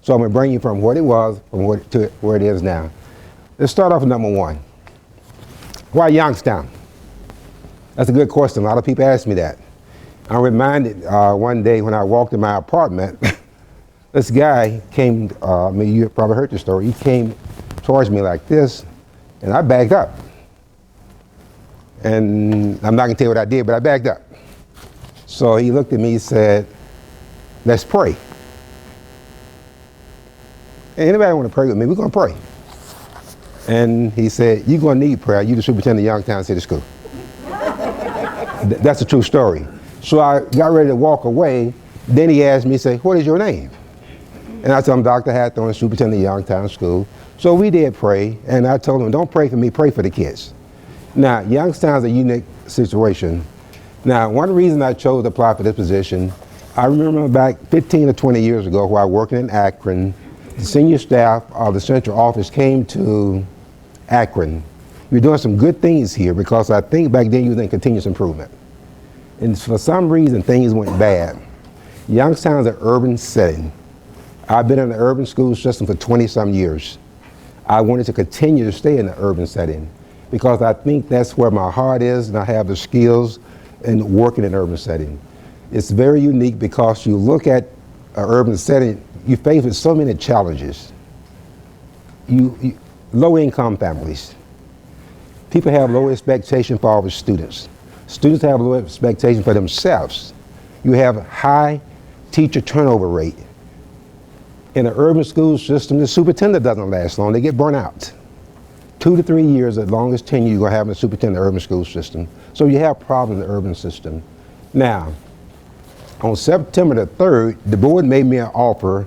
So I'm going to bring you from what it was to where it is now. Let's start off with number one. Why Youngstown? That's a good question. A lot of people ask me that. I'm reminded one day when I walked in my apartment, this guy came, you probably heard the story, he came towards me like this, and I backed up. And I'm not going to tell you what I did, but I backed up. So he looked at me and said, let's pray. Anybody want to pray with me? We're going to pray. And he said, you're going to need prayer. You're the superintendent of Youngstown City School. That's a true story. So I got ready to walk away. Then he asked me, say, what is your name? And I told him, Dr. Hathorn, superintendent of Youngstown School. So we did pray, and I told him, don't pray for me, pray for the kids. Now, Youngstown's a unique situation. Now, one reason I chose to apply for this position, I remember back 15 or 20 years ago while working in Akron, the senior staff of the central office came to Akron. We were doing some good things here because I think back then you was in continuous improvement. And for some reason, things went bad. Youngstown is an urban setting. I've been in the urban school system for 20-some years. I wanted to continue to stay in the urban setting because I think that's where my heart is and I have the skills in working in an urban setting. It's very unique because you look at an urban setting, you face with so many challenges. Low-income families. People have low expectations for our students. Students have low expectations for themselves. You have a high teacher turnover rate. In an urban school system, the superintendent doesn't last long. They get burnt out. 2 to 3 years, the longest tenure you're going to have in the superintendent of the urban school system. So you have problems in the urban system. Now, on September the 3rd, the board made me an offer,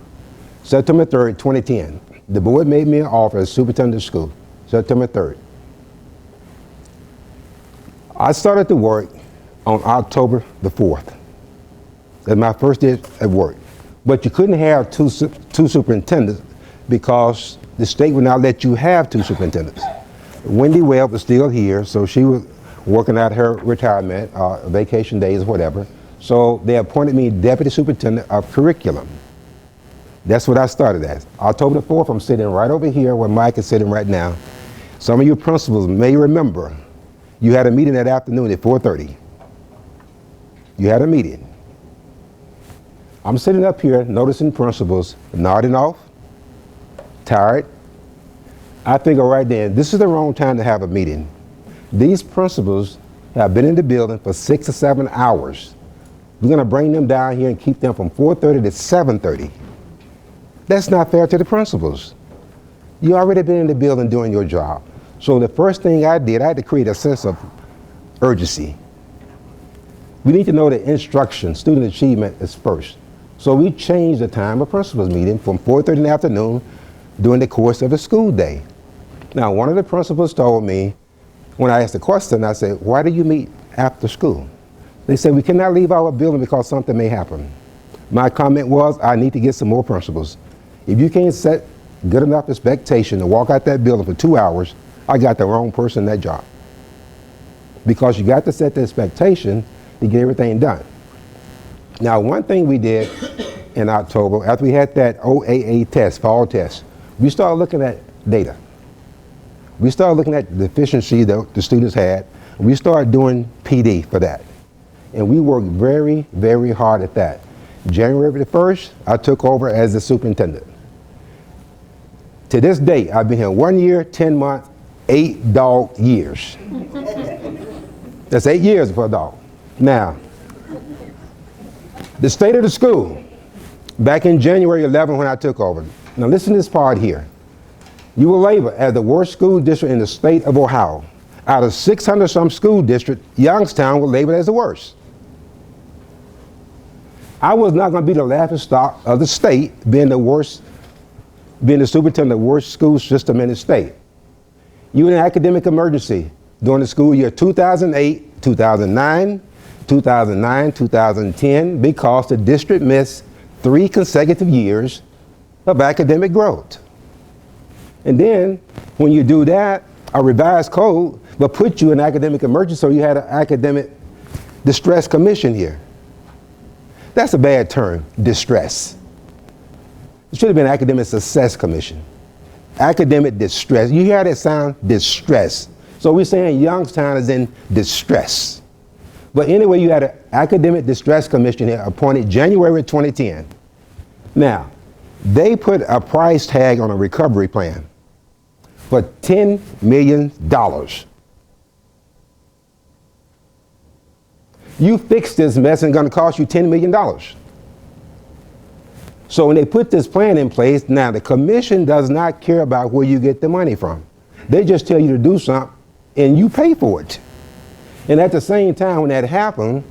September 3rd, 2010. The board made me an offer as superintendent of school, September 3rd. I started to work on October the 4th. That's my first day at work. But you couldn't have two superintendents because the state would not let you have 2 superintendents. Wendy Webb was still here, so she was working out her retirement, vacation days or whatever. So they appointed me deputy superintendent of curriculum. That's what I started as. October the 4th, I'm sitting right over here where Mike is sitting right now. Some of you principals may remember you had a meeting that afternoon at 4:30. You had a meeting. I'm sitting up here noticing principals nodding off, tired. I figure right then, this is the wrong time to have a meeting. These principals have been in the building for 6 or 7 hours. We're going to bring them down here and keep them from 4:30 to 7:30. That's not fair to the principals. You already been in the building doing your job. So the first thing I did, I had to create a sense of urgency. We need to know that instruction, student achievement is first. So we changed the time of principals meeting from 4:30 in the afternoon during the course of the school day. Now, one of the principals told me, when I asked the question, I said, why do you meet after school? They said, we cannot leave our building because something may happen. My comment was, I need to get some more principals. If you can't set good enough expectation to walk out that building for 2 hours, I got the wrong person in that job. Because you got to set the expectation to get everything done. Now, one thing we did in October, after we had that OAA test, fall test, we started looking at data. We started looking at the deficiency that the students had. We started doing PD for that. And we worked very, very hard at that. January the 1st, I took over as the superintendent. To this day, I've been here 1 year, 10 months, 8 dog years. That's 8 years for a dog. Now, the state of the school, back in January 11 when I took over. Now listen to this part here. You were labeled as the worst school district in the state of Ohio. Out of 600 some school districts, Youngstown was labeled as the worst. I was not going to be the laughingstock of the state, being the superintendent of the worst school system in the state. You were in an academic emergency during the school year 2008, 2009, 2010, because the district missed 3 consecutive years of academic growth. And then, when you do that, a revised code will put you in academic emergency, so you had an academic distress commission here. That's a bad term, distress. It should have been Academic Success Commission. Academic distress. You hear that sound? Distress. So we're saying Youngstown is in distress. But anyway, you had an Academic Distress Commission here appointed January 2010. Now, they put a price tag on a recovery plan for $10 million. You fix this mess and it's going to cost you $10 million. So when they put this plan in place, now the commission does not care about where you get the money from. They just tell you to do something and you pay for it. And at the same time when that happened,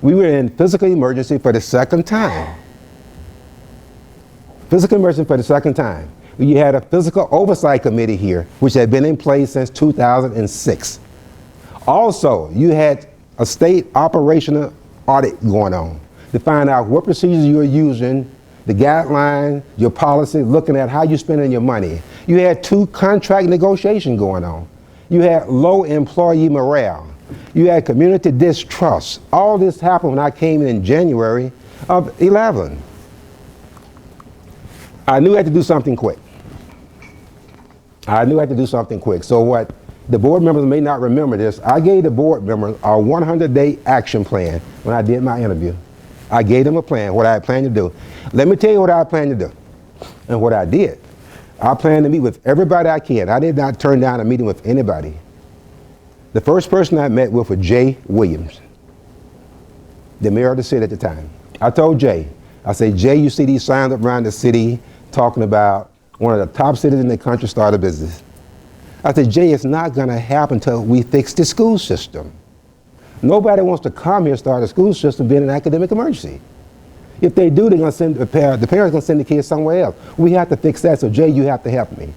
we were in physical emergency for the second time. Physical emergency for the second time. You had a physical oversight committee here, which had been in place since 2006. Also, you had a state operational audit going on to find out what procedures you were using, the guidelines, your policy, looking at how you're spending your money. You had 2 contract negotiations going on. You had low employee morale. You had community distrust. All this happened when I came in January of 11. I knew I had to do something quick. So what the board members may not remember this, I gave the board members a 100-day action plan when I did my interview. I gave them a plan, what I had planned to do. Let me tell you what I planned to do and what I did. I planned to meet with everybody I can. I did not turn down a meeting with anybody. The first person I met with was Jay Williams, the mayor of the city at the time. I told Jay, I said, Jay, you see these signs up around the city talking about one of the top cities in the country start a business. I said, Jay, it's not going to happen until we fix the school system. Nobody wants to come here and start a school system being an academic emergency. If they do, they're going to send the parents are going to send the kids somewhere else. We have to fix that, so Jay, you have to help me.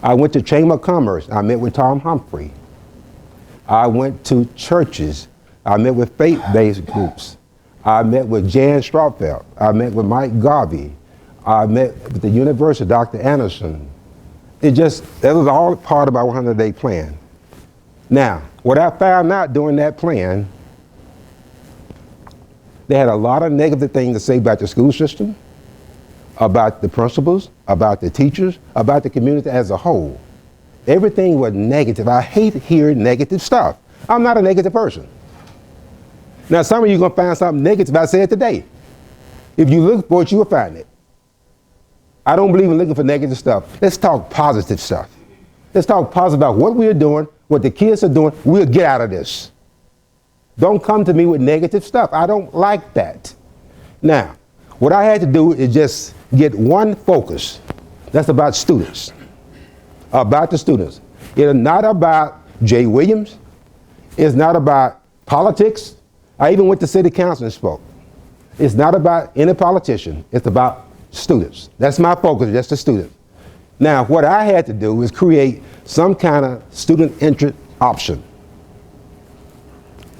I went to Chamber of Commerce. I met with Tom Humphrey. I went to churches. I met with faith-based groups. I met with Jan Strawfeld. I met with Mike Garvey. I met with the university, Dr. Anderson. That was all part of our 100-day plan. Now, what I found out during that plan, they had a lot of negative things to say about the school system, about the principals, about the teachers, about the community as a whole. Everything was negative. I hate hearing negative stuff. I'm not a negative person. Now, some of you are going to find something negative I said today. If you look for it, you will find it. I don't believe in looking for negative stuff. Let's talk positive stuff. Let's talk positive about what we're doing, what the kids are doing. We'll get out of this. Don't come to me with negative stuff. I don't like that. Now, what I had to do is just get one focus. That's about students. About the students. It's not about Jay Williams. It's not about politics. I even went to city council and spoke. It's not about any politician. It's about students. That's my focus, just the students. Now, what I had to do is create some kind of student interest option,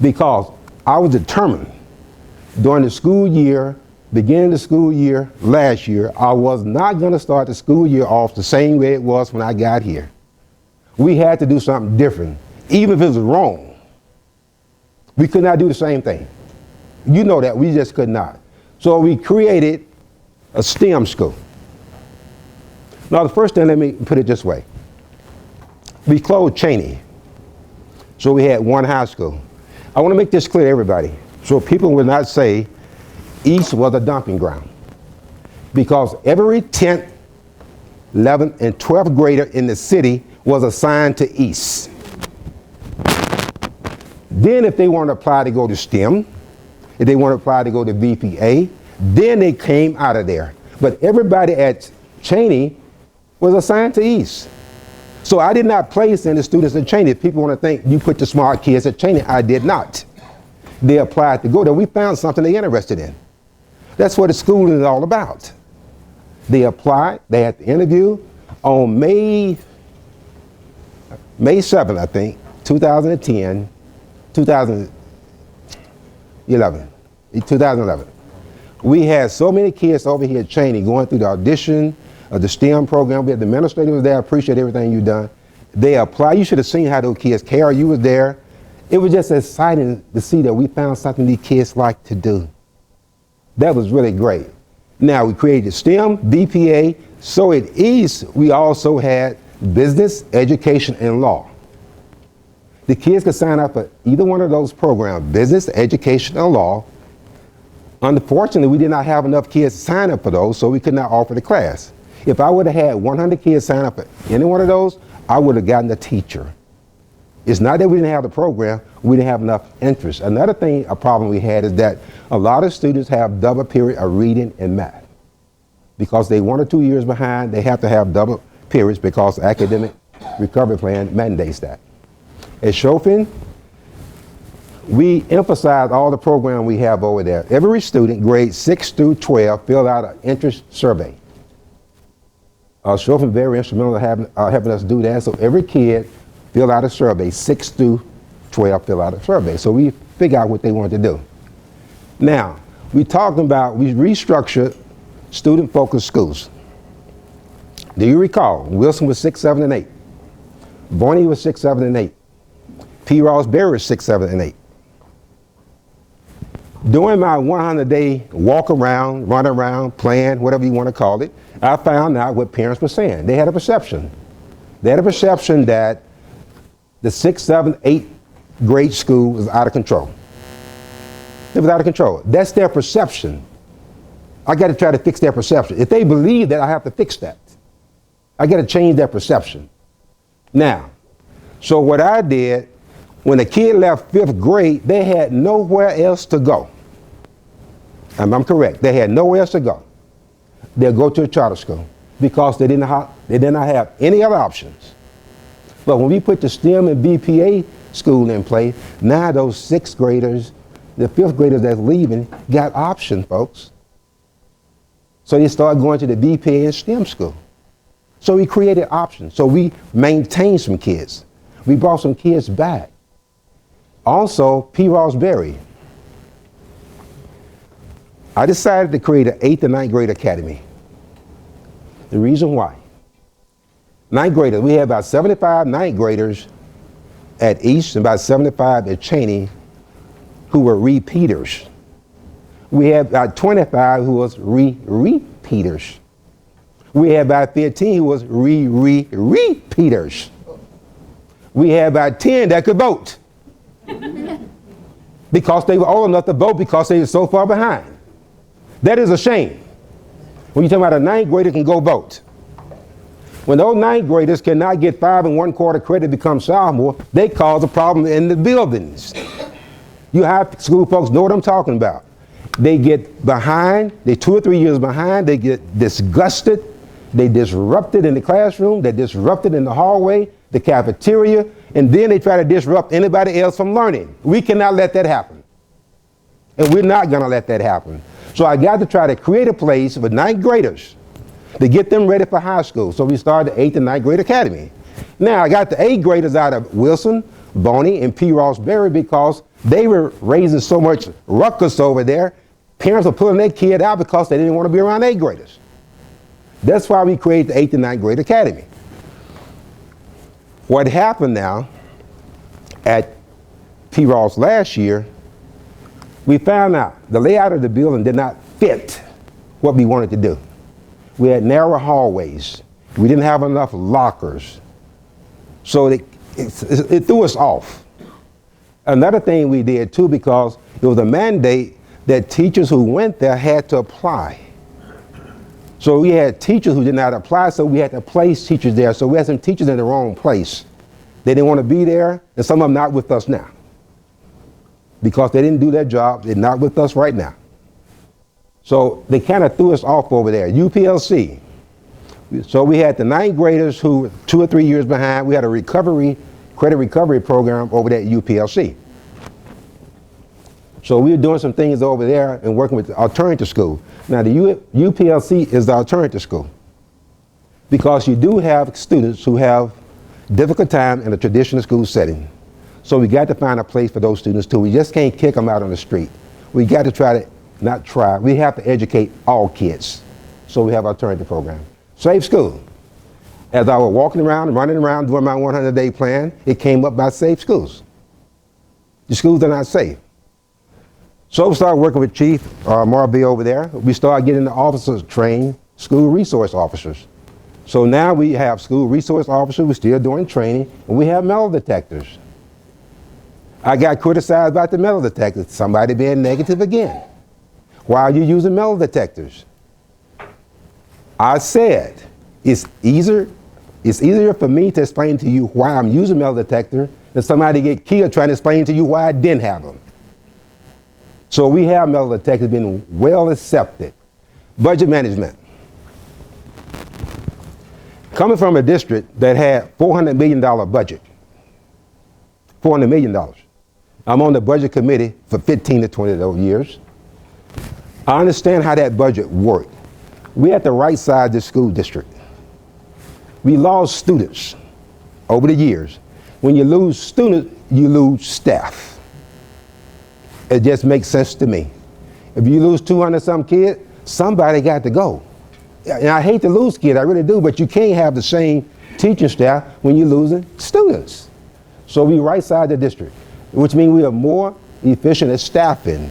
because I was determined during the school year, beginning the school year last year, I was not going to start the school year off the same way it was when I got here. We had to do something different, even if it was wrong. We could not do the same thing. You know that, we just could not. So we created a STEM school. Now, the first thing, let me put it this way. We closed Cheney, so we had one high school. I want to make this clear to everybody, so people will not say East was a dumping ground, because every 10th, 11th, and 12th grader in the city was assigned to East. Then if they want to apply to go to STEM, if they want to apply to go to VPA, then they came out of there. But everybody at Cheney was assigned to East. So I did not place any students at Cheney. If people want to think you put the smart kids at Cheney, I did not. They applied to go there. We found something they're interested in. That's what the school is all about. They applied, they had the interview on May 7th, I think, 2011. We had so many kids over here at Cheney going through the audition of the STEM program. We had the administrators there. I appreciate everything you've done. They applied. You should have seen how those kids, Carol, you was there. It was just exciting to see that we found something these kids like to do. That was really great. Now we created STEM, BPA, so at East we also had business, education, and law. The kids could sign up for either one of those programs, business, education, or law. Unfortunately, we did not have enough kids to sign up for those, so we could not offer the class. If I would have had 100 kids sign up for any one of those, I would have gotten a teacher. It's not that we didn't have the program, we didn't have enough interest. Another thing, a problem we had is that a lot of students have double period of reading and math. Because they 1 or 2 years behind, they have to have double periods because the academic recovery plan mandates that. At Chauvin, we emphasize all the program we have over there. Every student, grades 6 through 12, fill out an interest survey. Chauvin very instrumental in helping us do that. So every kid fill out a survey, 6 through 12 fill out a survey. So we figure out what they want to do. Now, we restructured student-focused schools. Do you recall? Wilson was 6, 7, and 8. Bonnie was 6, 7, and 8. P. Ross Berry was 6, 7, and 8. During my 100-day walk around, run around, plan, whatever you want to call it, I found out what parents were saying. They had a perception. They had a perception that the 6, 7, 8 grade school was out of control. It was out of control. That's their perception. I got to try to fix their perception. If they believe that, I have to fix that. I got to change their perception. Now, so what I did, when a kid left 5th grade, they had nowhere else to go. I'm correct. They had nowhere else to go. They'll go to a charter school because they did not have any other options. But when we put the STEM and BPA school in place, now those 6th graders, the 5th graders that's leaving, got options, folks. So they started going to the BPA and STEM school. So we created options. So we maintained some kids. We brought some kids back. Also, P. Ross Berry. I decided to create an 8th and 9th grade academy. The reason why. 9th graders, we have about 75 9th graders at East and about 75 at Cheney who were repeaters. We have about 25 who was repeaters. We have about 15 who was repeaters. We have about 10 that could vote. Because they were old enough to vote because they were so far behind. That is a shame. When you talk about a 9th grader can go vote. When those 9th graders cannot get 5 1/4 credit to become sophomore, they cause a problem in the buildings. You high school folks know what I'm talking about. They get behind, they're 2 or 3 years behind, they get disgusted, they disrupted in the classroom, they disrupted in the hallway, the cafeteria, and then they try to disrupt anybody else from learning. We cannot let that happen. And we're not gonna let that happen. So I got to try to create a place for 9th graders to get them ready for high school. So we started the 8th and 9th grade academy. Now I got the 8th graders out of Wilson, Boney, and P. Ross Berry because they were raising so much ruckus over there. Parents were pulling their kid out because they didn't want to be around 8th graders. That's why we created the 8th and 9th grade academy. What happened now at P. Ross last year, we found out the layout of the building did not fit what we wanted to do. We had narrow hallways. We didn't have enough lockers. So it threw us off. Another thing we did too, because it was a mandate that teachers who went there had to apply. So we had teachers who did not apply, so we had to place teachers there. So we had some teachers in the wrong place. They didn't want to be there, and some of them not with us now. Because they didn't do their job, they're not with us right now. So they kind of threw us off over there. UPLC. So we had the 9th graders who were 2 or 3 years behind. We had a credit recovery program over there at UPLC. So we were doing some things over there and working with the alternative school. Now the UPLC is the alternative school because you do have students who have difficult time in a traditional school setting. So we got to find a place for those students too. We just can't kick them out on the street. We got to we have to educate all kids. So we have an alternative program. Safe school. As I was walking around and running around doing my 100-day plan, it came up about safe schools. The schools are not safe. So we started working with Chief Marby over there. We started getting the officers trained, school resource officers. So now we have school resource officers, we're still doing training, and we have metal detectors. I got criticized about the metal detectors, somebody being negative again. Why are you using metal detectors? I said, it's easier for me to explain to you why I'm using metal detector than somebody get killed trying to explain to you why I didn't have them. So we have metal detectors being well accepted. Budget management. Coming from a district that had $400 million budget, $400 million. I'm on the budget committee for 15 to 20 of those years. I understand how that budget worked. We had to right size the school district. We lost students over the years. When you lose students, you lose staff. It just makes sense to me. If you lose 200 some kids, somebody got to go. And I hate to lose kids, I really do, but you can't have the same teaching staff when you're losing students. So we right-side the district, which means we are more efficient at staffing.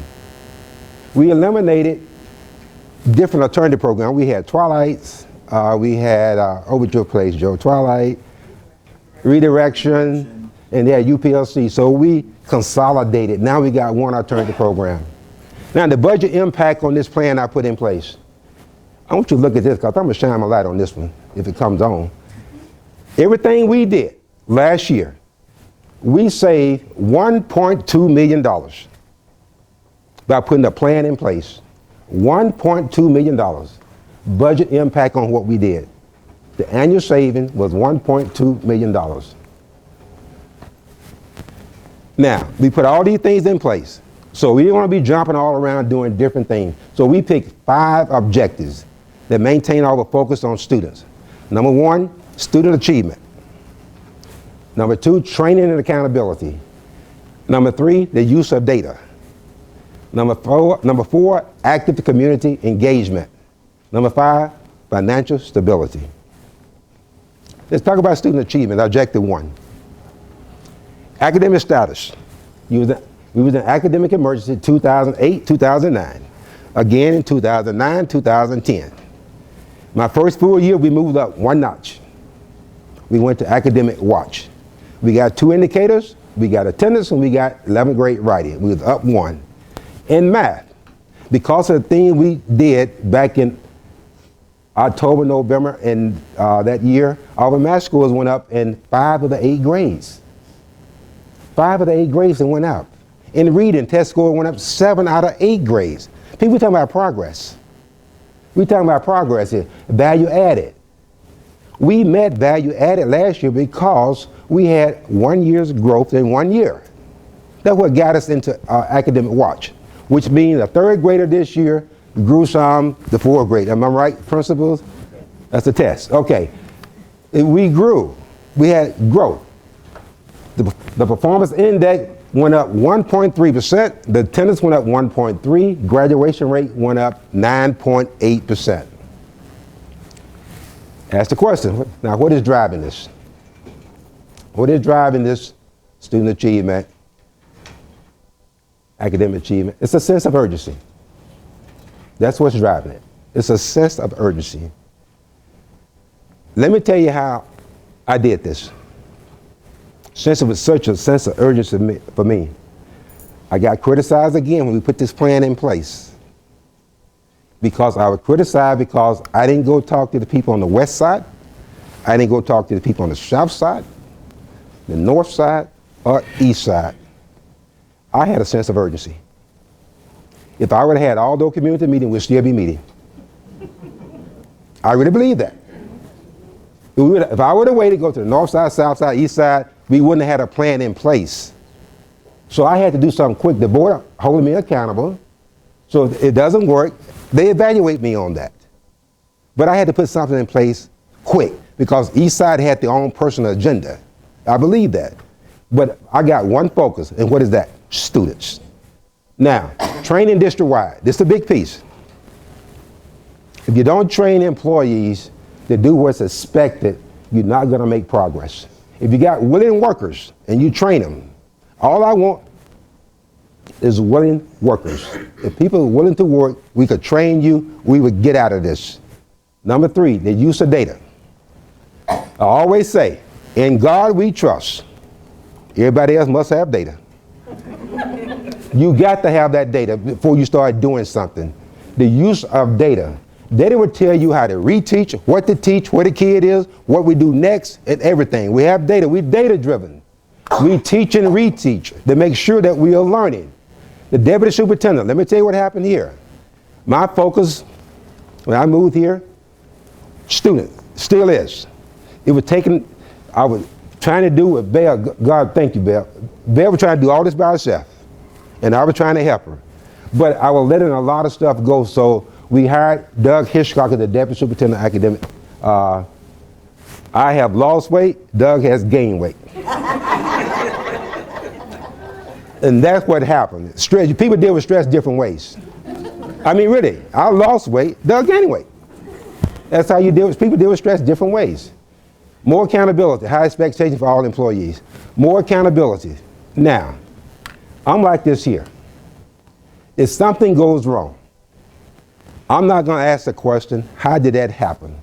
We eliminated different alternative programs. We had Twilights, we had over at your place, Joe, Twilight, Redirection, and they had UPLC. So we consolidated. Now we got one alternative program. Now the budget impact on this plan I put in place. I want you to look at this because I'm going to shine my light on this one if it comes on. Everything we did last year, we saved $1.2 million by putting a plan in place. $1.2 million budget impact on what we did. The annual saving was $1.2 million. Now, we put all these things in place. So we don't want to be jumping all around doing different things. So we picked 5 objectives that maintain our focus on students. Number 1, student achievement. Number 2, training and accountability. Number 3, the use of data. Number 4, active community engagement. Number 5, financial stability. Let's talk about student achievement, objective 1. Academic status. We was in academic emergency 2008, 2009. Again in 2009, 2010. My first full year, we moved up 1 notch. We went to academic watch. We got 2 indicators. We got attendance and we got 11th grade writing. We was up 1. In math, because of the thing we did back in October, November, and that year, our math scores went up in 5 of the 8 grades. 5 of the 8 grades that went up. In reading, test score went up 7 out of 8 grades. People talking about progress. We talking about progress here. Value added. We met value added last year because we had 1 year's growth in 1 year. That's what got us into academic watch, which means a 3rd grader this year grew some the 4th grade. Am I right, principals? That's the test. Okay. We grew. We had growth. The performance index went up 1.3%. The attendance went up 1.3. Graduation rate went up 9.8%. Ask the question. Now, what is driving this? What is driving this student achievement, academic achievement? It's a sense of urgency. That's what's driving it. It's a sense of urgency. Let me tell you how I did this. Since it was such a sense of urgency for me, I got criticized again when we put this plan in place. Because I was criticized because I didn't go talk to the people on the west side, I didn't go talk to the people on the south side, the north side, or east side. I had a sense of urgency. If I would have had all those community meetings, we'd still be meeting. I really believe that. If I would have waited to go to the north side, south side, east side, we wouldn't have had a plan in place. So I had to do something quick. The board holding me accountable. So if it doesn't work, they evaluate me on that. But I had to put something in place quick because each side had their own personal agenda. I believe that. But I got one focus, and what is that? Students. Now, training district-wide. This is a big piece. If you don't train employees to do what's expected, you're not going to make progress. If you got willing workers and you train them, all I want is willing workers. If people are willing to work, we could train you, we would get out of this. Number 3, the use of data. I always say, in God we trust. Everybody else must have data. You got to have that data before you start doing something. The use of data. Data will tell you how to reteach, what to teach, where the kid is, what we do next, and everything. We have data. We're data driven. We teach and reteach to make sure that we are learning. The deputy superintendent, let me tell you what happened here. My focus when I moved here, student, still is. It was taking, I was trying to do what Belle, God thank you Belle. Belle was trying to do all this by herself. And I was trying to help her. But I was letting a lot of stuff go, so we hired Doug Hitchcock as the deputy superintendent academic. I have lost weight, Doug has gained weight. And that's what happened. Stress, people deal with stress different ways. I mean, really, I lost weight, Doug gained weight. That's how you deal with, people deal with stress different ways. More accountability, high expectations for all employees. More accountability. Now, I'm like this here. If something goes wrong, I'm not going to ask the question, how did that happen?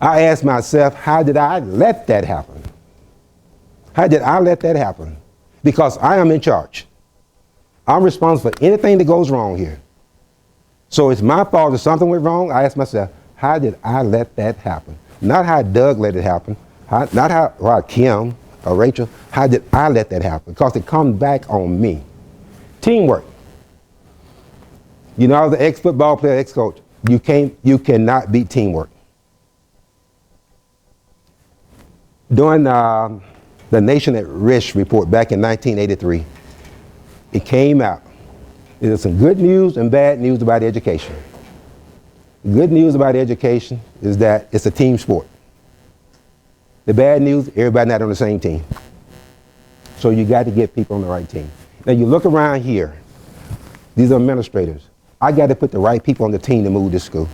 I ask myself, how did I let that happen? How did I let that happen? Because I am in charge. I'm responsible for anything that goes wrong here. So it's my fault if something went wrong. I ask myself, how did I let that happen? Not how Doug let it happen, not how Kim or Rachel, how did I let that happen? Because it comes back on me. Teamwork. You know, I was an ex-football player, ex-coach. You cannot beat teamwork. During the Nation at Risk report back in 1983, it came out. There's some good news and bad news about education. Good news about education is that it's a team sport. The bad news, everybody not on the same team. So you got to get people on the right team. Now you look around here, these are administrators. I got to put the right people on the team to move this school.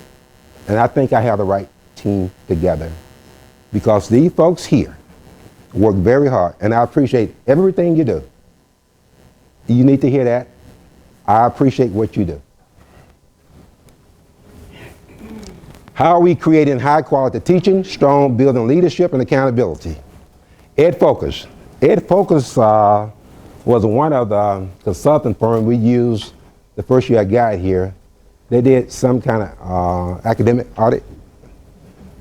And I think I have the right team together. Because these folks here work very hard, and I appreciate everything you do. You need to hear that. I appreciate what you do. How are we creating high quality teaching, strong building leadership and accountability? Ed Focus. Ed Focus was one of the consulting firms we used the first year I got here. They did some kind of academic audit,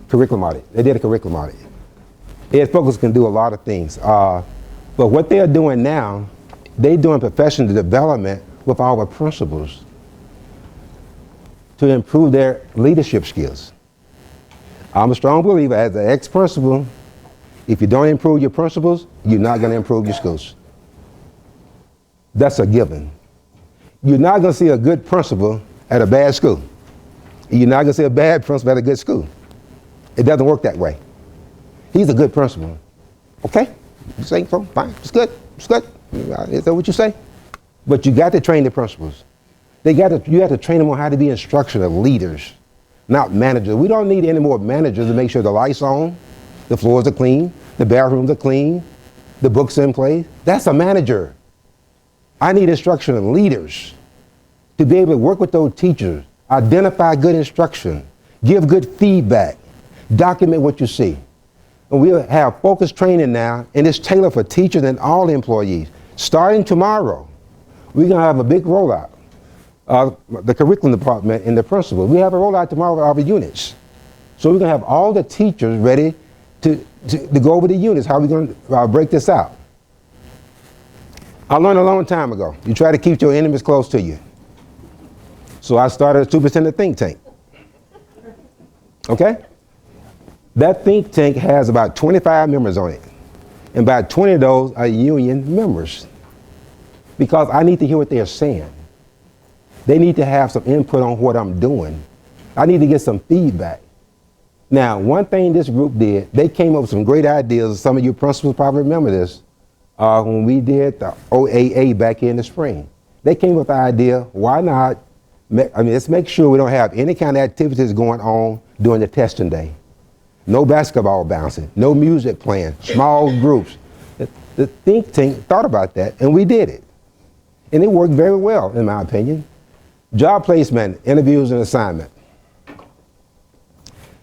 curriculum audit. They did a curriculum audit. Ed Focus can do a lot of things. But what they're doing now, they're doing professional development with our principals to improve their leadership skills. I'm a strong believer as an ex-principal, if you don't improve your principals, you're not going to improve your schools. That's a given. You're not going to see a good principal at a bad school. You're not going to see a bad principal at a good school. It doesn't work that way. He's a good principal. Okay, you say so, fine, it's good, it's good. Is that what you say? But you got to train the principals. You have to train them on how to be instructional leaders, not managers. We don't need any more managers to make sure the lights on, the floors are clean, the bathrooms are clean, the books are in place. That's a manager. I need instructional leaders to be able to work with those teachers, identify good instruction, give good feedback, document what you see. And we'll have focused training now, and it's tailored for teachers and all employees. Starting tomorrow, we're going to have a big rollout. The curriculum department and the principal. We have a rollout tomorrow of our units. So we're going to have all the teachers ready to go over the units. How are we going to break this out? I learned a long time ago. You try to keep your enemies close to you. So I started a superintendent think tank. Okay? That think tank has about 25 members on it. And about 20 of those are union members. Because I need to hear what they're saying. They need to have some input on what I'm doing. I need to get some feedback. Now, one thing this group did, they came up with some great ideas. Some of you principals probably remember this. When we did the OAA back in the spring. They came up with the idea, why not, let's make sure we don't have any kind of activities going on during the testing day. No basketball bouncing, no music playing, small groups. The think tank thought about that, and we did it. And it worked very well, in my opinion. Job placement, interviews, and assignment.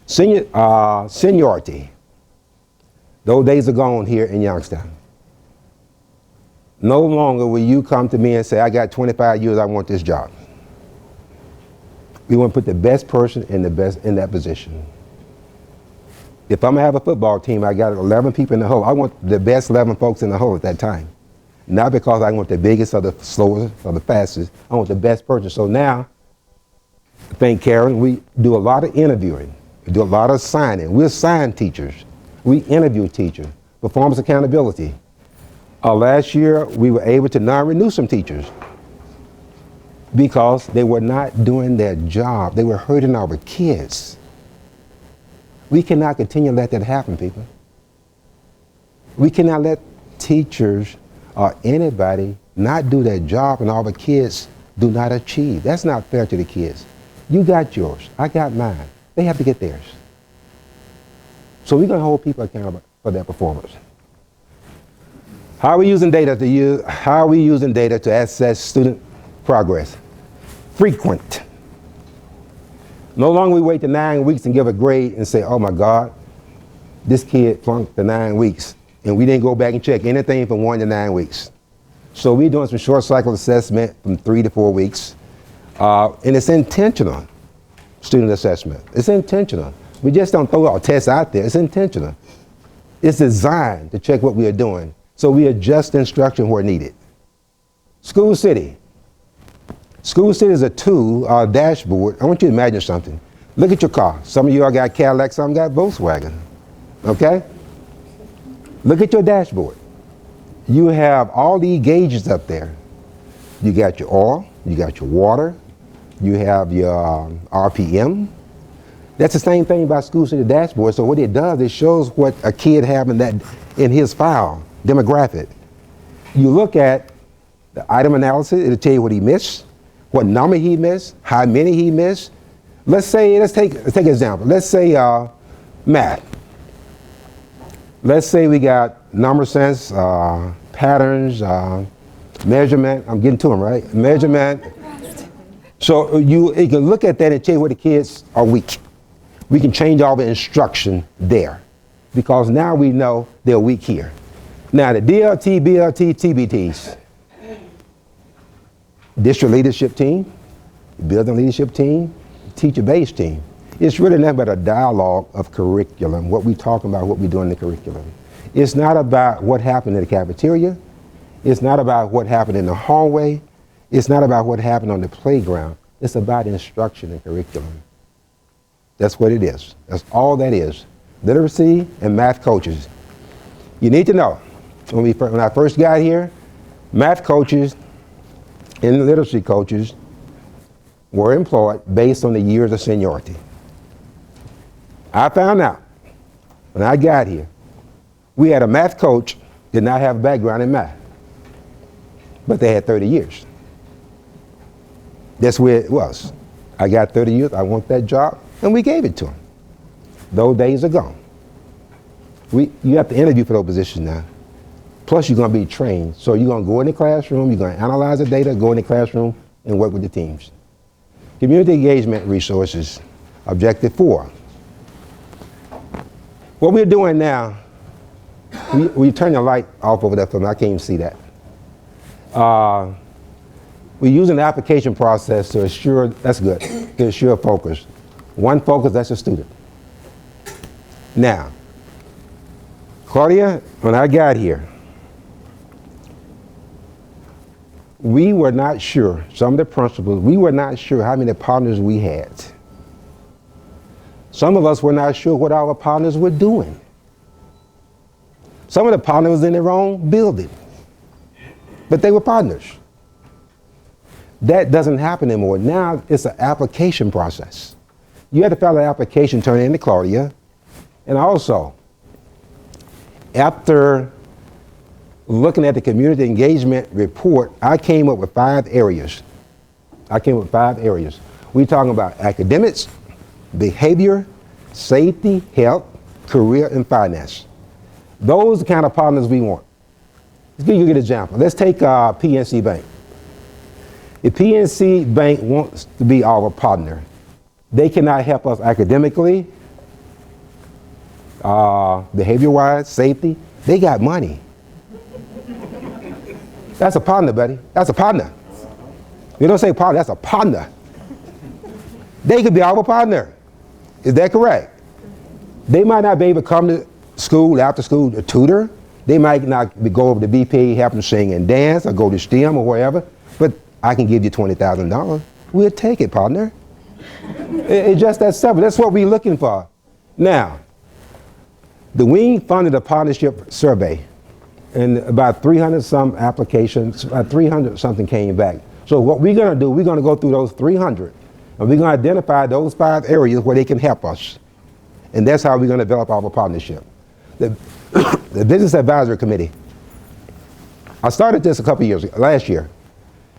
Seniority. Those days are gone here in Youngstown. No longer will you come to me and say, I got 25 years, I want this job. We want to put the best person in that position. If I'm gonna have a football team, I got 11 people in the hole. I want the best 11 folks in the hole at that time. Not because I want the biggest or the slowest or the fastest. I want the best person. So now, I think, Karen, we do a lot of interviewing. We do a lot of signing. We assign teachers. We interview teachers. Performance accountability. Last year, we were able to non-renew some teachers because they were not doing their job. They were hurting our kids. We cannot continue to let that happen, people. We cannot let teachers or anybody not do their job and all the kids do not achieve. That's not fair to the kids. You got yours, I got mine. They have to get theirs. So we're going to hold people accountable for their performance. How are we using data to assess student progress? Frequent. No longer we wait the 9 weeks and give a grade and say, oh my God, this kid flunked the 9 weeks, and we didn't go back and check anything from 1 to 9 weeks. So we're doing some short cycle assessment from 3 to 4 weeks, and it's intentional student assessment. It's intentional. We just don't throw our tests out there. It's intentional. It's designed to check what we are doing, so we adjust instruction where needed. School City. School City is a tool, a dashboard. I want you to imagine something. Look at your car. Some of you all got Cadillac, some got Volkswagen. Okay? Look at your dashboard. You have all the gauges up there. You got your oil, you got your water, you have your RPM. That's the same thing about School City dashboard. So what it does, it shows what a kid have in his file, demographic. You look at the item analysis, it'll tell you what he missed, what number he missed, how many he missed. Let's take an example. Let's say math. Let's say we got number sense, patterns, measurement. I'm getting to them, right? Measurement. So you can look at that and tell you where the kids are weak. We can change all the instruction there because now we know they're weak here. Now the DLT, BLT, TBTs. District leadership team, building leadership team, teacher-based team. It's really nothing but a dialogue of curriculum, what we talk about, what we do in the curriculum. It's not about what happened in the cafeteria. It's not about what happened in the hallway. It's not about what happened on the playground. It's about instruction and curriculum. That's what it is. That's all that is. Literacy and math coaches. You need to know, when I first got here, math coaches and literacy coaches were employed based on the years of seniority. I found out when I got here, we had a math coach did not have a background in math, but they had 30 years. That's where it was. I got 30 years, I want that job, and we gave it to them. Those days are gone. You have to interview for those positions now. Plus, you're going to be trained. So you're going to go in the classroom, you're going to analyze the data, go in the classroom, and work with the teams. Community engagement resources, objective 4. What we're doing now, we turn the light off over there for me. I can't even see that. We're using the application process to assure, that's good, to assure focus. One focus, that's a student. Now, Claudia, when I got here, we were not sure, some of the principals, we were not sure how many partners we had. Some of us were not sure what our partners were doing. Some of the partners was in their own building, but they were partners. That doesn't happen anymore. Now it's an application process. You have to file an application, turn it into Claudia, and also, after looking at the community engagement report, I came up with 5 areas. We're talking about academics, behavior, safety, health, career, and finance. Those are the kind of partners we want. Let's give you an example. Let's take PNC Bank. If PNC Bank wants to be our partner, they cannot help us academically, behavior-wise, safety. They got money. That's a partner, buddy. That's a partner. You don't say partner, that's a partner. They could be our partner. Is that correct? They might not be able to come to school, after school, to tutor. They might not go over to BPA, help them sing and dance, or go to STEM or wherever, but I can give you $20,000. We'll take it, partner. It's just that simple. That's what we're looking for. Now, the wing funded a partnership survey, and about 300 some applications, about 300 something came back. So what we're going to do, we're going to go through those 300, and we're going to identify those 5 areas where they can help us. And that's how we're going to develop our partnership. The Business Advisory Committee. I started this a couple years ago, last year.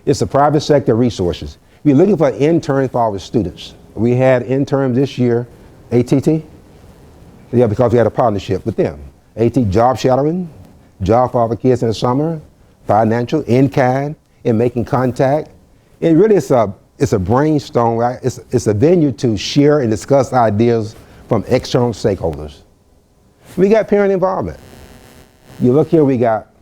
It's the private sector resources. We're looking for interns for our students. We had interns this year, ATT. Yeah, because we had a partnership with them. AT job shadowing, job for our kids in the summer, financial, in-kind, and making contact. It really is a brainstorm, right? It's a venue to share and discuss ideas from external stakeholders. We got parent involvement. You look here, we got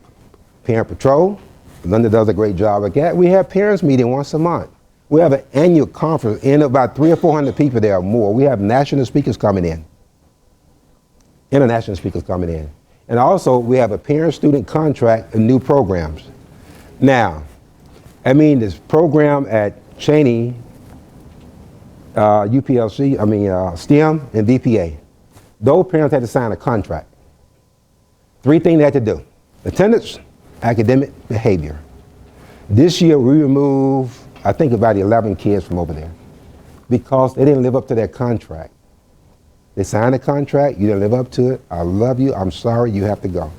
Parent Patrol. Linda does a great job at that. We have parents meeting once a month. We have an annual conference, and about 300 or 400 people there or more. We have national speakers coming in, international speakers coming in. And also, we have a parent-student contract and new programs. Now, this program at Cheney, UPLC, STEM and VPA, those parents had to sign a contract. 3 things they had to do: attendance, academic behavior. This year we removed, I think, about 11 kids from over there because they didn't live up to their contract. They signed a contract, you didn't live up to it, I love you, I'm sorry, you have to go.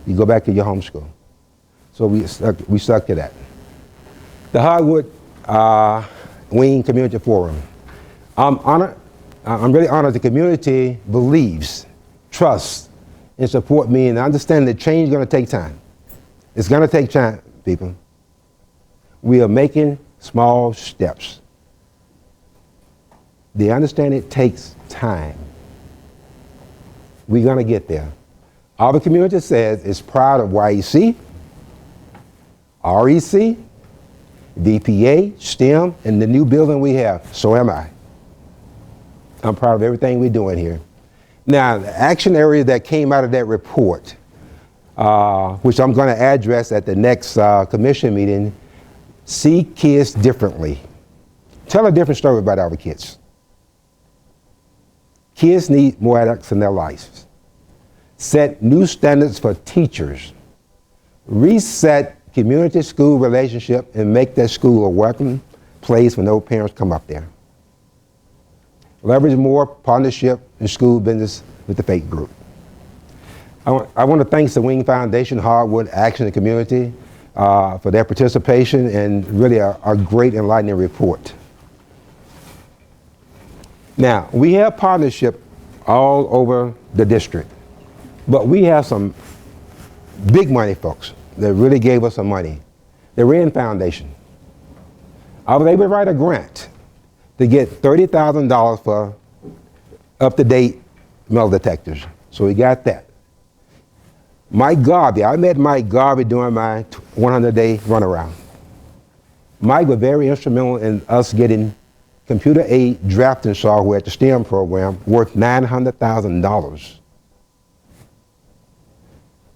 You go back to your home school. So we stuck to that. The Hardwood Wing Community Forum. I'm really honored the community believes, trusts, and support me, and understand that change is going to take time. It's going to take time, people. We are making small steps. They understand it takes time. We're going to get there. Our community says it's proud of YEC, REC, VPA, STEM, and the new building we have. So am I. I'm proud of everything we're doing here. Now, the action areas that came out of that report, which I'm going to address at the next commission meeting: see kids differently. Tell a different story about our kids. Kids need more adults in their lives. Set new standards for teachers. Reset community school relationship and make that school a welcome place when no parents come up there. Leverage more partnership in school business with the faith group. I want to thank the Wing Foundation, Hardwood Action and Community for their participation and really a great enlightening report. Now, we have partnership all over the district, but we have some big money folks that really gave us some money. The Wren Foundation. I was able to write a grant to get $30,000 for up-to-date metal detectors. So we got that. Mike Garvey, I met Mike Garvey during my 100-day runaround. Mike was very instrumental in us getting computer-aided drafting software at the STEM program worth $900,000.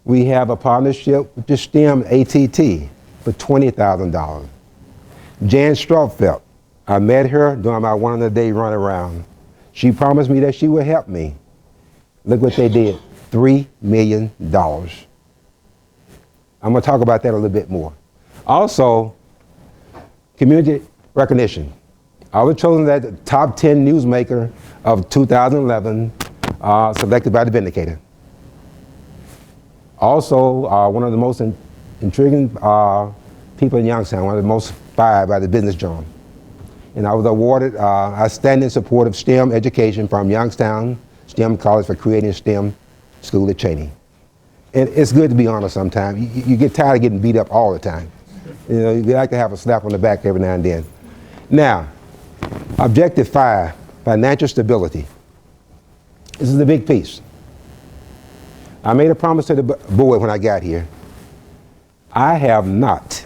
We have a partnership with the STEM ATT for $20,000. Jan Stropfeld, I met her during my 100-day runaround. She promised me that she would help me. Look what they did, $3 million. I'm going to talk about that a little bit more. Also, community recognition. I was chosen as the top 10 newsmaker of 2011, selected by the Vindicator. Also, one of the most intriguing people in Youngstown, one of the most fired by the Business Journal. And I was awarded outstanding support of STEM education from Youngstown STEM College for creating STEM school at Cheney. And it's good to be honest sometimes. You get tired of getting beat up all the time. You know, you like to have a slap on the back every now and then. Now, objective 5, financial stability. This is the big piece. I made a promise to the board when I got here. I have not,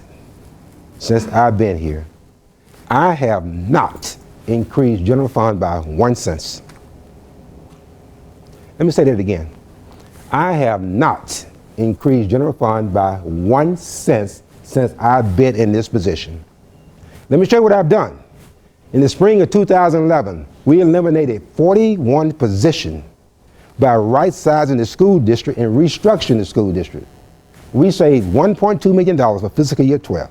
since I've been here, I have not increased general fund by 1 cent. Let me say that again. I have not increased general fund by 1 cent since I've been in this position. Let me show you what I've done. In the spring of 2011, we eliminated 41 positions by right-sizing the school district and restructuring the school district. We saved $1.2 million for fiscal year 12.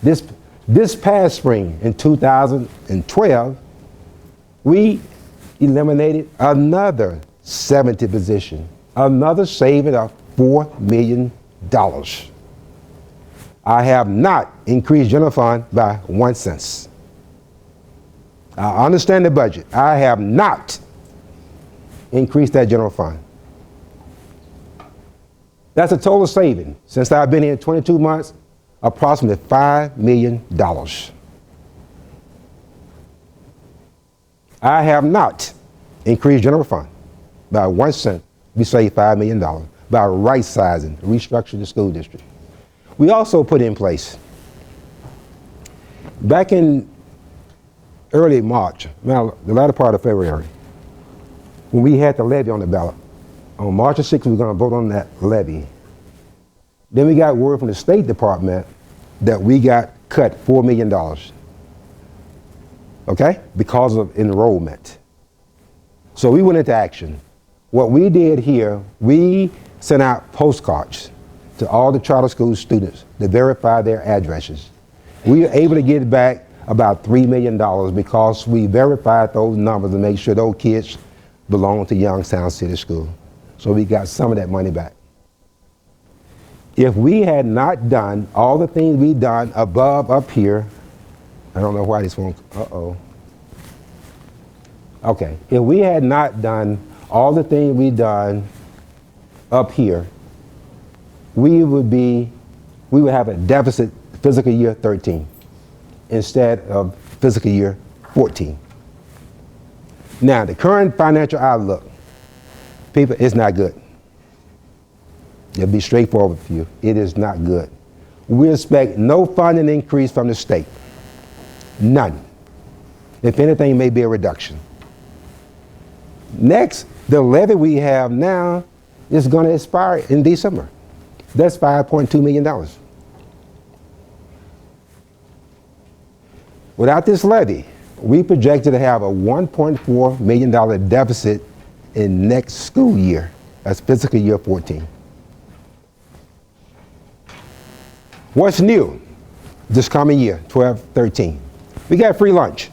This past spring in 2012, we eliminated another 70 positions, another saving of $4 million. I have not increased general fund by 1 cent. I understand the budget. I have not increased that general fund. That's a total saving since I've been here 22 months, approximately $5 million. I have not increased general fund by 1 cent. We saved $5 million by right-sizing, restructuring the school district. We also put in place, back in early March, now the latter part of February, when we had the levy on the ballot, on March the 6th, we were going to vote on that levy. Then we got word from the State Department that we got cut $4 million, okay, because of enrollment. So we went into action. What we did here, we sent out postcards to all the charter school students to verify their addresses. We were able to get back about $3 million because we verified those numbers to make sure those kids belong to Youngstown City School. So we got some of that money back. If we had not done all the things we done above up here, I don't know why this won't, Okay, if we had not done all the things we done up here, we would have a deficit fiscal year 13 instead of fiscal year 14. Now, the current financial outlook, people, it's not good. It'll be straightforward for you. It is not good. We expect no funding increase from the state. None. If anything, maybe a reduction. Next, the levy we have now is going to expire in December. That's $5.2 million. Without this levy, we projected to have a $1.4 million deficit in next school year. That's fiscal year 14. What's new this coming year, 12-13? We got free lunch.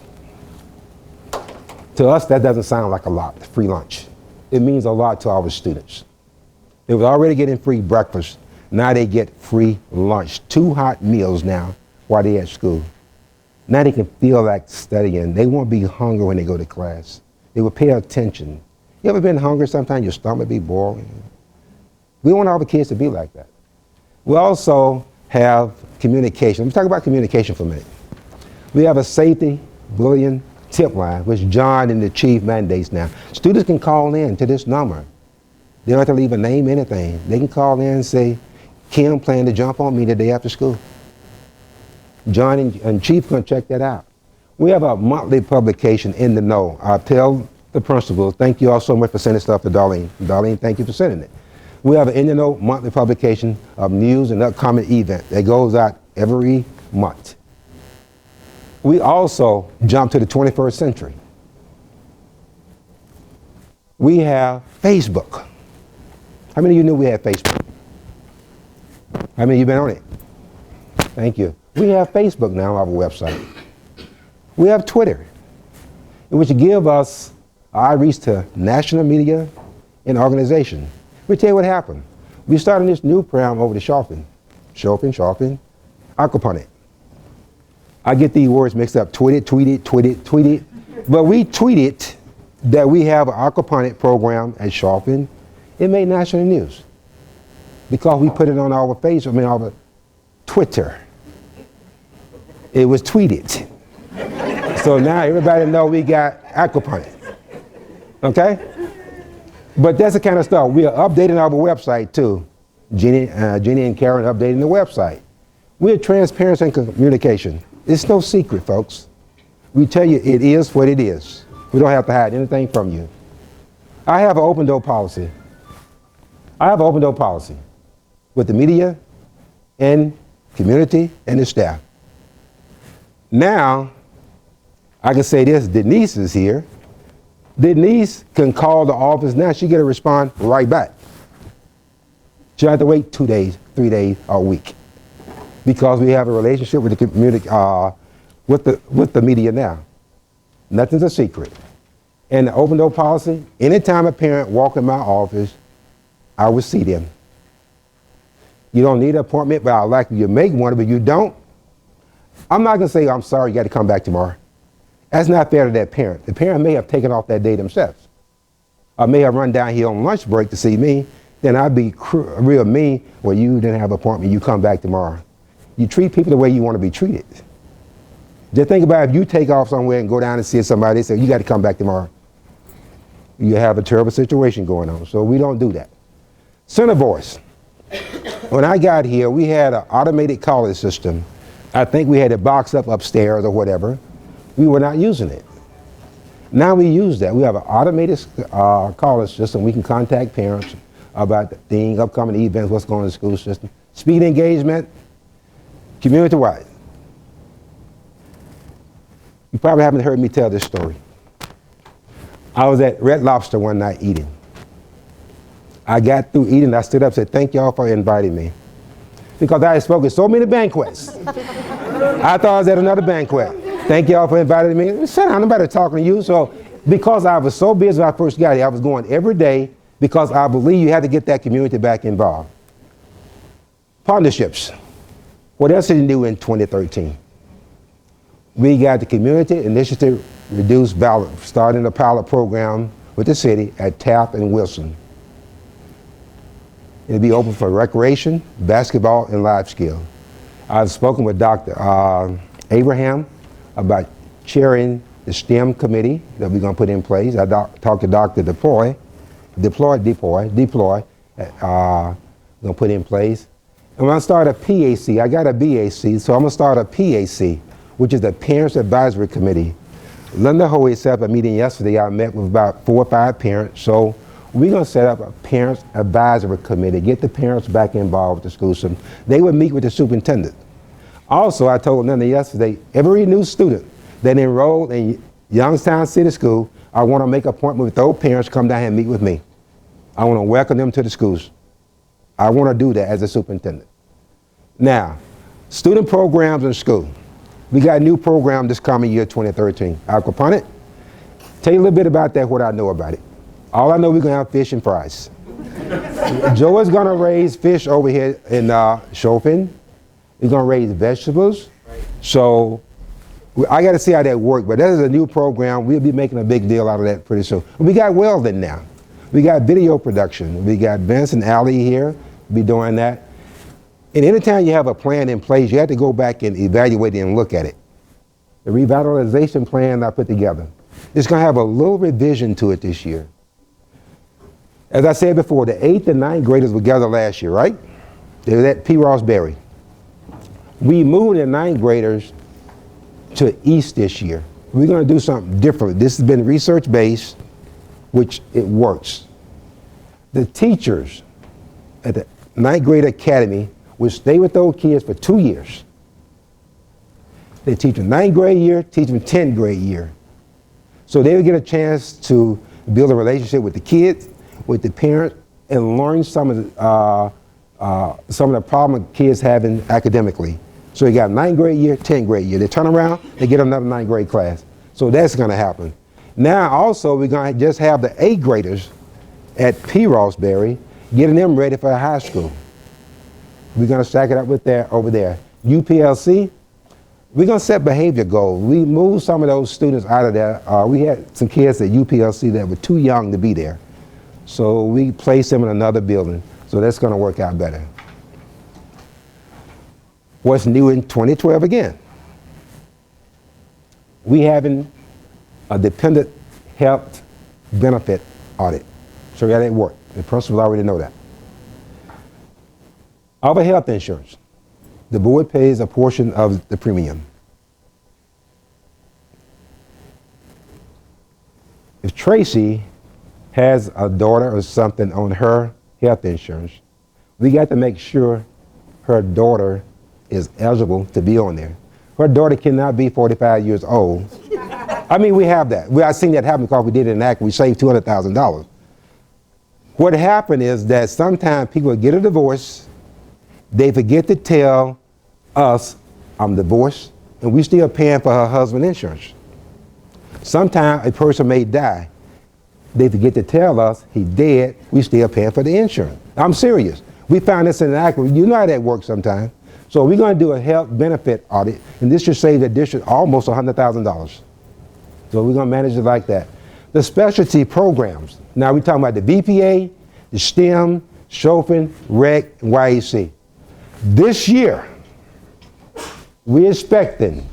To us, that doesn't sound like a lot, free lunch. It means a lot to our students. They were already getting free breakfast. Now they get free lunch. 2 hot meals now while they're at school. Now they can feel like studying. They won't be hungry when they go to class. They will pay attention. You ever been hungry? Sometimes your stomach be boiling. We want all the kids to be like that. We also have communication. Let's talk about communication for a minute. We have a safety bullying tip line, which John and the chief mandates now. Students can call in to this number. They don't have to leave a name, anything. They can call in and say, Kim planned to jump on me the day after school. John and Chief can check that out. We have a monthly publication, In the Know. I'll tell the principal, thank you all so much for sending stuff to Darlene. Darlene, thank you for sending it. We have an In the Know monthly publication of news and upcoming events that goes out every month. We also jump to the 21st century. We have Facebook. How many of you knew we had Facebook? How many of you been on it? Thank you. We have Facebook now on our website. We have Twitter, which give us outreach to national media and organizations. Let me tell you what happened. We started this new program over to Sharpen, aquaponic. I get these words mixed up, tweet it. But we tweeted that we have an aquaponic program at Sharpen. It made national news because we put it on our Twitter. It was tweeted. So now everybody know we got aquaponics. Okay? But that's the kind of stuff. We are updating our website too. Jeannie and Karen are updating the website. We're transparency and communication. It's no secret, folks. We tell you it is what it is. We don't have to hide anything from you. I have an open door policy. I have an open door policy with the media and community and the staff. Now, I can say this, Denise is here. Denise can call the office now, she get a response right back. She don't have to wait 2 days, 3 days, or a week. Because we have a relationship with the community, with the media now. Nothing's a secret. And the open door policy, anytime a parent walks in my office, I will see them. You don't need an appointment, but I'd like you to make one, but if you don't, I'm not gonna say, I'm sorry, you gotta come back tomorrow. That's not fair to that parent. The parent may have taken off that day themselves. Or may have run down here on lunch break to see me, then I'd be real mean, well, you didn't have an appointment, you come back tomorrow. You treat people the way you want to be treated. Just think about if you take off somewhere and go down and see somebody, they say, you got to come back tomorrow. You have a terrible situation going on, so we don't do that. Center Voice. When I got here, we had an automated calling system. I think we had it boxed up upstairs or whatever. We were not using it. Now we use that. We have an automated calling system. We can contact parents about things, upcoming events, what's going on in the school system. Speed engagement, community-wide. You probably haven't heard me tell this story. I was at Red Lobster one night eating. I got through eating, I stood up and said, thank y'all for inviting me. Because I had spoken so many banquets. I thought I was at another banquet. Thank y'all for inviting me. Sit down, nobody talking to you. So because I was so busy when I first got here, I was going every day because I believe you had to get that community back involved. Partnerships. What else did you do in 2013? We got the community initiative reduced ballot, starting a pilot program with the city at Taft and Wilson. It'll be open for recreation, basketball, and life skill. I've spoken with Dr. Abraham about chairing the STEM committee that we're going to put in place. I talked to Dr. Deploy, going to put in place. And when I start a PAC, I got a BAC, so I'm going to start a PAC, which is the Parents Advisory Committee. Linda Hoey set up a meeting yesterday. I met with about 4 or 5 parents. So we're going to set up a Parents Advisory Committee, get the parents back involved with the school system. They would meet with the superintendent. Also, I told Linda yesterday, every new student that enrolled in Youngstown City School, I want to make an appointment with those parents to come down here and meet with me. I want to welcome them to the schools. I want to do that as a superintendent. Now, student programs in school. We got a new program this coming year, 2013. Aquaponics. Tell you a little bit about that, what I know about it. All I know, we're going to have fish and fries. Joe is going to raise fish over here in Chopin. He's going to raise vegetables. Right. So I got to see how that works, but that is a new program. We'll be making a big deal out of that pretty soon. We got welding now. We got video production. We got Vince and Allie here. We'll be doing that. And anytime you have a plan in place, you have to go back and evaluate it and look at it. The revitalization plan I put together, it's going to have a little revision to it this year. As I said before, the 8th and 9th graders were gathered last year, right? They were at P. Ross Berry. We moved the 9th graders to East this year. We're going to do something different. This has been research-based, which it works. The teachers at the 9th grade academy will stay with those kids for 2 years. They teach them 9th grade year, teach them 10th grade year. So they will get a chance to build a relationship with the kids, with the parents, and learn some of the problem kids having academically. So you got 9th grade year, 10th grade year. They turn around, they get another 9th grade class. So that's going to happen. Now also we're going to just have the 8th graders at P. Ross Berry, getting them ready for high school. We're going to stack it up with that over there. UPLC, we're going to set behavior goals. We moved some of those students out of there. We had some kids at UPLC that were too young to be there. So we placed them in another building. So that's going to work out better. What's new in 2012 again? We having a dependent health benefit audit. So that ain't work. The principals already know that. Our health insurance, the board pays a portion of the premium. If Tracy has a daughter or something on her health insurance, we got to make sure her daughter is eligible to be on there. Her daughter cannot be 45 years old. I mean, we have that. I've seen that happen because we did an act, we saved $200,000. What happened is that sometimes people get a divorce, they forget to tell us, I'm divorced, and we still paying for her husband's insurance. Sometimes a person may die, they forget to tell us he dead, we still paying for the insurance. I'm serious. We found this in an act, you know how that works sometimes. So we're going to do a health benefit audit, and this should save the district almost $100,000. So we're going to manage it like that. The specialty programs. Now we're talking about the VPA, the STEM, Chopin, REC, and YEC. This year, we're expecting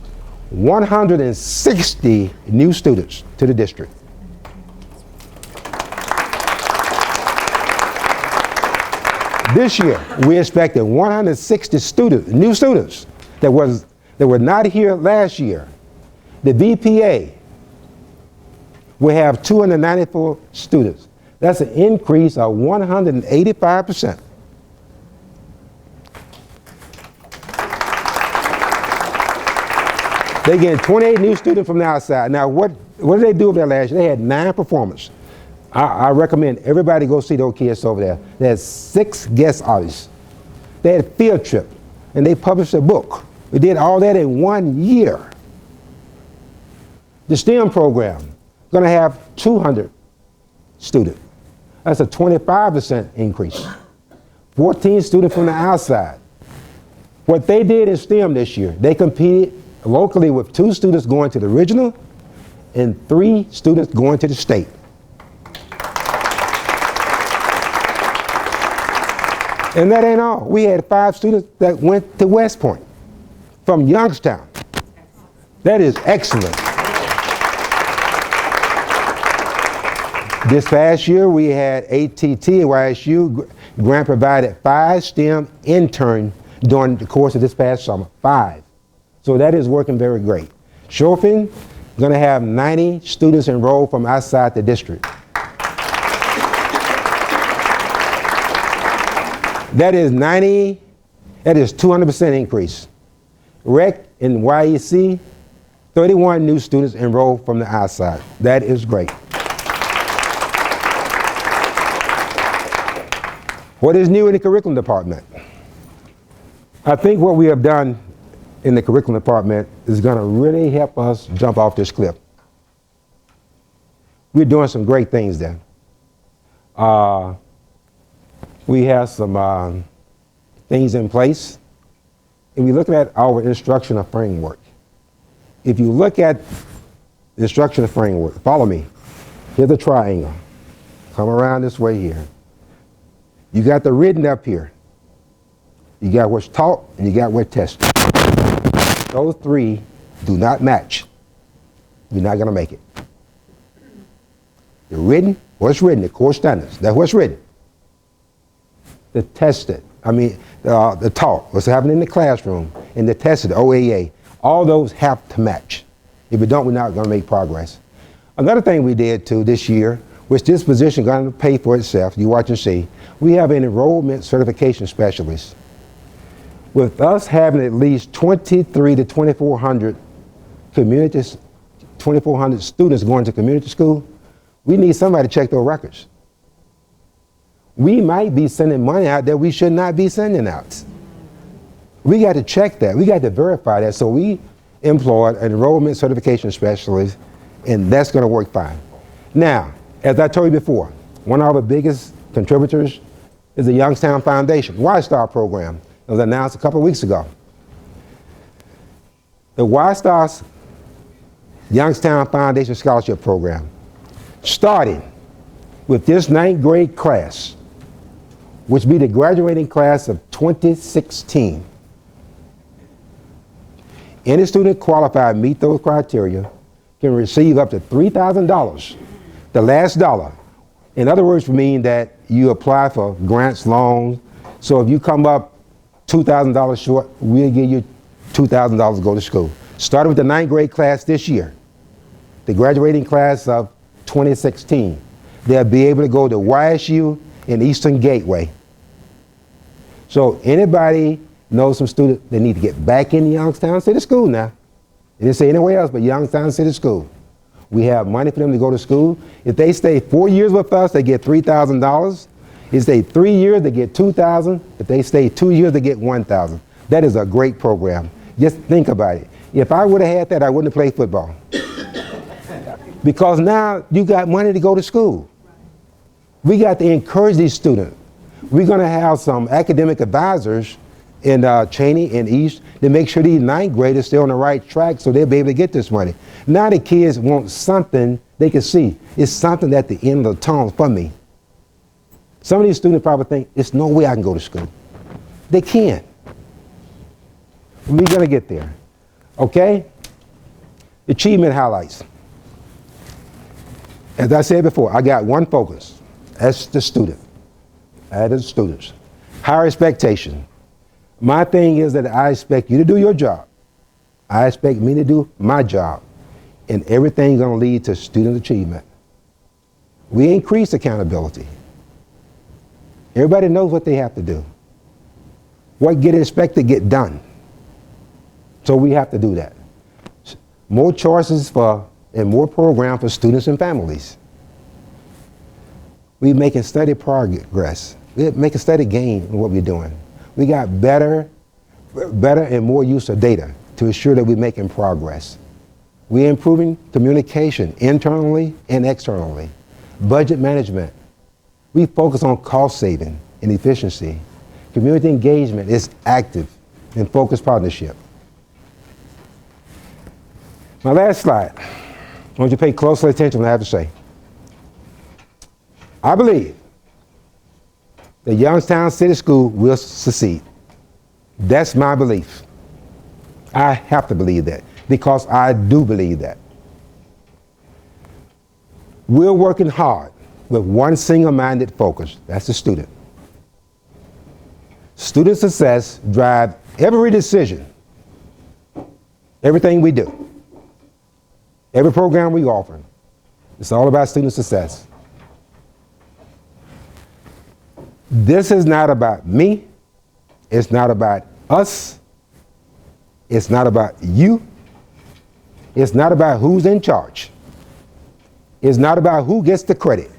160 new students to the district. This year, we're expecting 160 new students that were not here last year. The VPA will have 294 students. That's an increase of 185%. They get 28 new students from the outside. Now, what did they do over there last year? They had 9 performers. I recommend everybody go see those kids over there. They had 6 guest artists. They had a field trip, and they published a book. We did all that in 1 year. The STEM program, going to have 200 students. That's a 25% increase. 14 students from the outside. What they did in STEM this year, they competed locally with 2 students going to the regional and 3 students going to the state. And that ain't all. We had 5 students that went to West Point from Youngstown. That is excellent. This past year, we had ATT and YSU grant provided 5 STEM interns during the course of this past summer. 5. So that is working very great. Chopin, going to have 90 students enrolled from outside the district. That is 200% increase. REC and YEC, 31 new students enrolled from the outside. That is great. What is new in the curriculum department? I think what we have done in the curriculum department is going to really help us jump off this cliff. We're doing some great things there. We have some things in place, and we look at our instructional framework. If you look at the instructional framework, follow me. Here's a triangle. Come around this way here. You got the written up here. You got what's taught, and you got what's tested. Those 3 do not match. You're not going to make it. The written, what's written, the core standards, that's what's written. The tested, the taught, what's happening in the classroom, and the tested, the OAA, all those have to match. If we don't, we're not going to make progress. Another thing we did too this year, which this position going to pay for itself, you watch and see, we have an enrollment certification specialist. With us having at least 23 to 2,400 2,400 students going to community school, we need somebody to check those records. We might be sending money out that we should not be sending out. We got to check that. We got to verify that. So we employed an enrollment certification specialist, and that's going to work fine. Now, as I told you before, one of our biggest contributors is the Youngstown Foundation, Y-Star program. It was announced a couple of weeks ago. The Y-Star's Youngstown Foundation Scholarship Program, starting with this 9th grade class, which will be the graduating class of 2016. Any student qualified meet those criteria can receive up to $3,000, the last dollar. In other words, mean that you apply for grants, loans. So if you come up $2,000 short, we'll give you $2,000 to go to school. Started with the 9th grade class this year, the graduating class of 2016. They'll be able to go to YSU and Eastern Gateway. So anybody knows some students that need to get back in Youngstown City School now. They didn't say anywhere else but Youngstown City School. We have money for them to go to school. If they stay 4 years with us, they get $3,000. If they stay 3 years, they get $2,000. If they stay 2 years, they get $1,000. That is a great program. Just think about it. If I would have had that, I wouldn't have played football. Because now you got money to go to school. We got to encourage these students. We're going to have some academic advisors in Cheney and East to make sure these 9th graders stay on the right track so they'll be able to get this money. Now the kids want something they can see. It's something at the end of the tunnel for me. Some of these students probably think, there's no way I can go to school. They can't. We're going to get there. Okay? Achievement highlights. As I said before, I got one focus. That's the student. That is the students. Higher expectation. My thing is that I expect you to do your job. I expect me to do my job. And everything's going to lead to student achievement. We increase accountability. Everybody knows what they have to do. What get expected get done. So we have to do that. More choices for and more programs for students and families. We're making steady progress. We're making steady gain in what we're doing. We got better and more use of data to ensure that we're making progress. We're improving communication internally and externally. Budget management. We focus on cost saving and efficiency. Community engagement is active and focused partnership. My last slide. I want you to pay close attention to what I have to say. I believe that Youngstown City School will succeed. That's my belief. I have to believe that because I do believe that. We're working hard with one single-minded focus. That's the student. Student success drives every decision, everything we do. Every program we offer, it's all about student success. This is not about me. It's not about us. It's not about you. It's not about who's in charge. It's not about who gets the credit.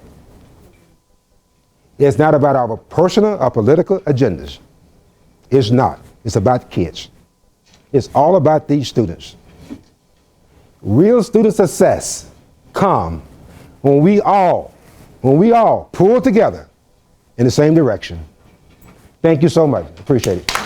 It's not about our personal or political agendas. It's not. It's about kids. It's all about these students. Real student success comes when we all pull together in the same direction. Thank you so much. Appreciate it.